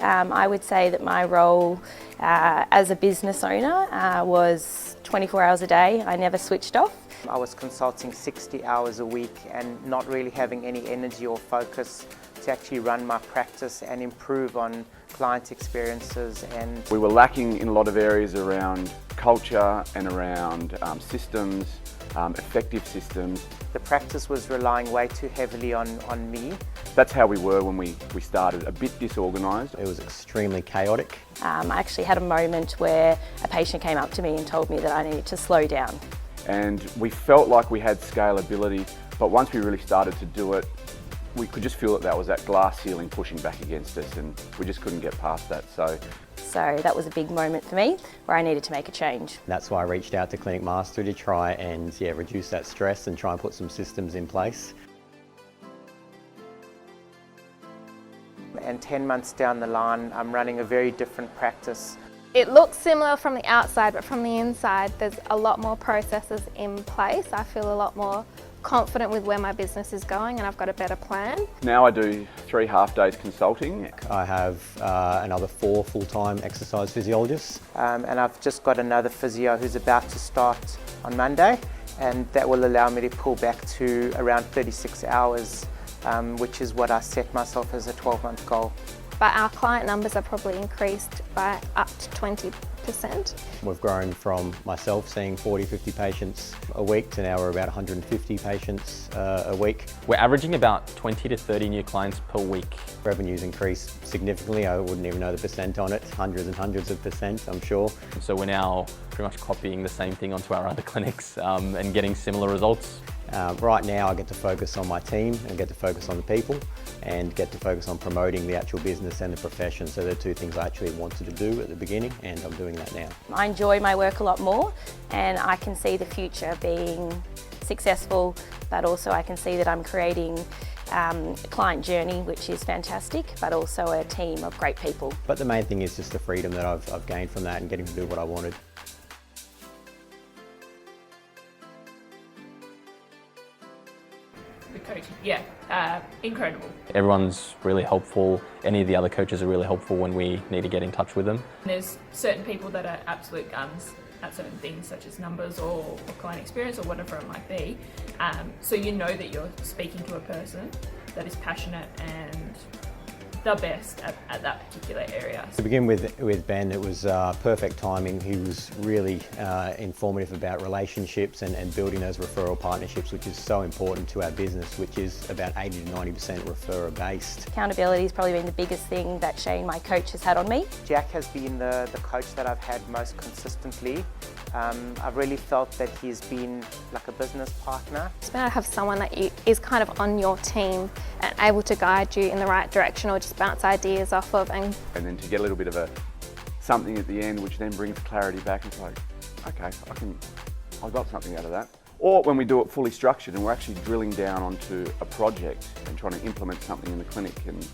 I would say that my role as a business owner was 24 hours a day. I never switched off. I was consulting 60 hours a week and not really having any energy or focus to actually run my practice and improve on client experiences. And we were lacking in a lot of areas around culture and around systems, effective systems. The practice was relying way too heavily on me. That's how we were when we started, a bit disorganised. It was extremely chaotic. I actually had a moment where a patient came up to me and told me that I needed to slow down. And we felt like we had scalability, but once we really started to do it, we could just feel that there was that glass ceiling pushing back against us, and we just couldn't get past that. So that was a big moment for me where I needed to make a change. That's why I reached out to Clinic Mastery to try and reduce that stress and try and put some systems in place. And 10 months down the line, I'm running a very different practice. It looks similar from the outside, but from the inside, there's a lot more processes in place. I feel a lot more confident with where my business is going, and I've got a better plan. now I do 3 half-days consulting. I have another 4 full-time exercise physiologists. And I've just got another physio who's about to start on Monday, and that will allow me to pull back to around 36 hours, which is what I set myself as a 12-month goal. But our client numbers are probably increased by up to 20%. We've grown from myself seeing 40, 50 patients a week to now we're about 150 patients a week. We're averaging about 20 to 30 new clients per week. Revenue's increased significantly. I wouldn't even know the percent on it, hundreds and hundreds of percent, I'm sure. So we're now pretty much copying the same thing onto our other clinics and getting similar results. Right now I get to focus on my team and get to focus on the people and get to focus on promoting the actual business and the profession. So they're 2 things I actually wanted to do at the beginning, and I'm doing that now. I enjoy my work a lot more, and I can see the future being successful, but also I can see that I'm creating a client journey which is fantastic, but also a team of great people. But the main thing is just the freedom that I've gained from that and getting to do what I wanted. The coaching, incredible. Everyone's really helpful. Any of the other coaches are really helpful when we need to get in touch with them. There's certain people that are absolute guns at certain things such as numbers or client experience or whatever it might be. So you know that you're speaking to a person that is passionate and the best at that particular area. To begin with Ben, it was perfect timing. He was really informative about relationships and building those referral partnerships, which is so important to our business, which is about 80 to 90% referrer based. Accountability has probably been the biggest thing that Shane, my coach, has had on me. Jack has been the coach that I've had most consistently. I've really felt that he's been like a business partner. It's better to have someone that is kind of on your team and able to guide you in the right direction or just bounce ideas off of. And And then to get a little bit of something at the end, which then brings clarity back, and it's like, okay, I got something out of that. Or when we do it fully structured and we're actually drilling down onto a project and trying to implement something in the clinic, and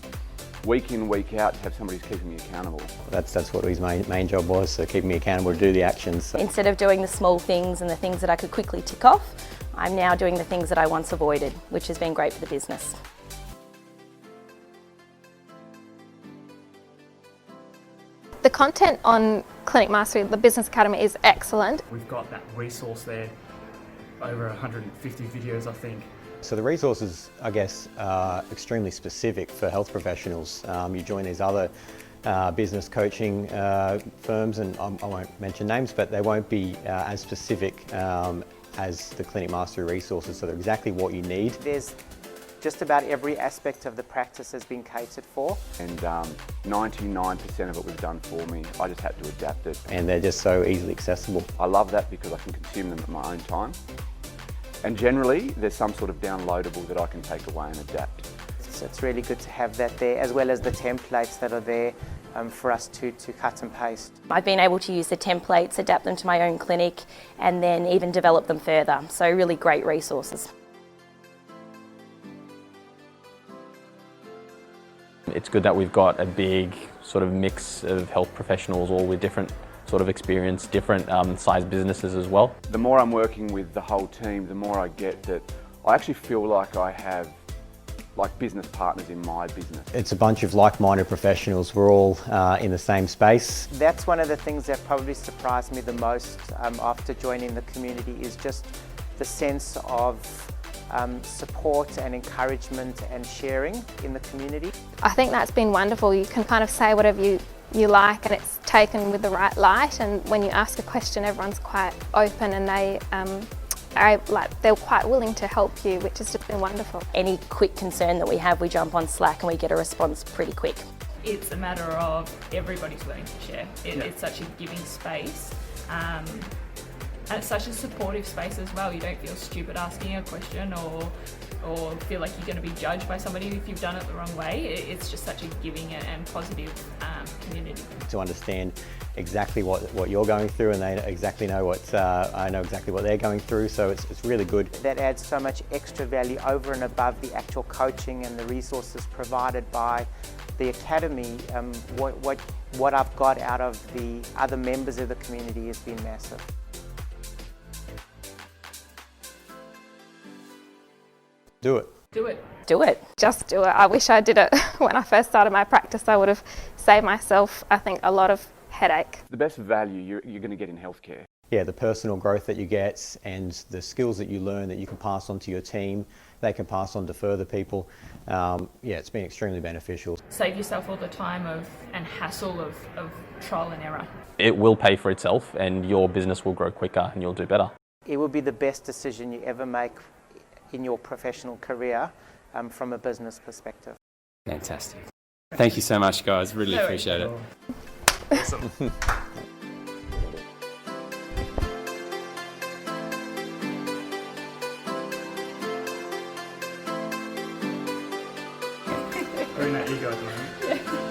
week in, week out, to have somebody who's keeping me accountable. That's what his main job was, so keeping me accountable to do the actions. Instead of doing the small things and the things that I could quickly tick off, I'm now doing the things that I once avoided, which has been great for the business. the content on Clinic Mastery, the Business Academy, is excellent. We've got that resource there, over 150 videos, I think. So the resources, I guess, are extremely specific for health professionals. You join these other business coaching firms, and I won't mention names, but they won't be as specific as the Clinic Mastery resources, so they're exactly what you need. There's just about every aspect of the practice has been catered for. And 99% of it was done for me. I just had to adapt it. And they're just so easily accessible. I love that because I can consume them at my own time. And generally, there's some sort of downloadable that I can take away and adapt. So it's really good to have that there, as well as the templates that are there for us to cut and paste. I've been able to use the templates, adapt them to my own clinic, and then even develop them further. So really great resources. It's good that we've got a big sort of mix of health professionals, all with different sort of experience, different size businesses as well. The more I'm working with the whole team, the more I get that I actually feel like I have like business partners in my business. It's a bunch of like-minded professionals. We're all in the same space. That's one of the things that probably surprised me the most after joining the community, is just the sense of support and encouragement and sharing in the community. I think that's been wonderful. You can kind of say whatever you like and it's taken with the right light, and when you ask a question everyone's quite open and they're quite willing to help you, which has just been wonderful. Any quick concern that we have, we jump on Slack and we get a response pretty quick. It's a matter of everybody's willing to share. It's such a giving space. And it's such a supportive space as well. You don't feel stupid asking a question or feel like you're going to be judged by somebody if you've done it the wrong way. It's just such a giving and positive community. To understand exactly what you're going through, and they exactly know what I know exactly what they're going through, so it's really good. That adds so much extra value over and above the actual coaching and the resources provided by the academy. What I've got out of the other members of the community has been massive. Do it. Do it. Do it. Just do it. I wish I did it when I first started my practice. I would have saved myself, I think, a lot of headache. The best value you're going to get in healthcare. Yeah, the personal growth that you get and the skills that you learn that you can pass on to your team, they can pass on to further people. Yeah, it's been extremely beneficial. Save yourself all the time and hassle of trial and error. It will pay for itself and your business will grow quicker and you'll do better. It will be the best decision you ever make in your professional career from a business perspective. Fantastic. Thank you so much, guys. Really appreciate it. Awesome. Bring that ego at the moment.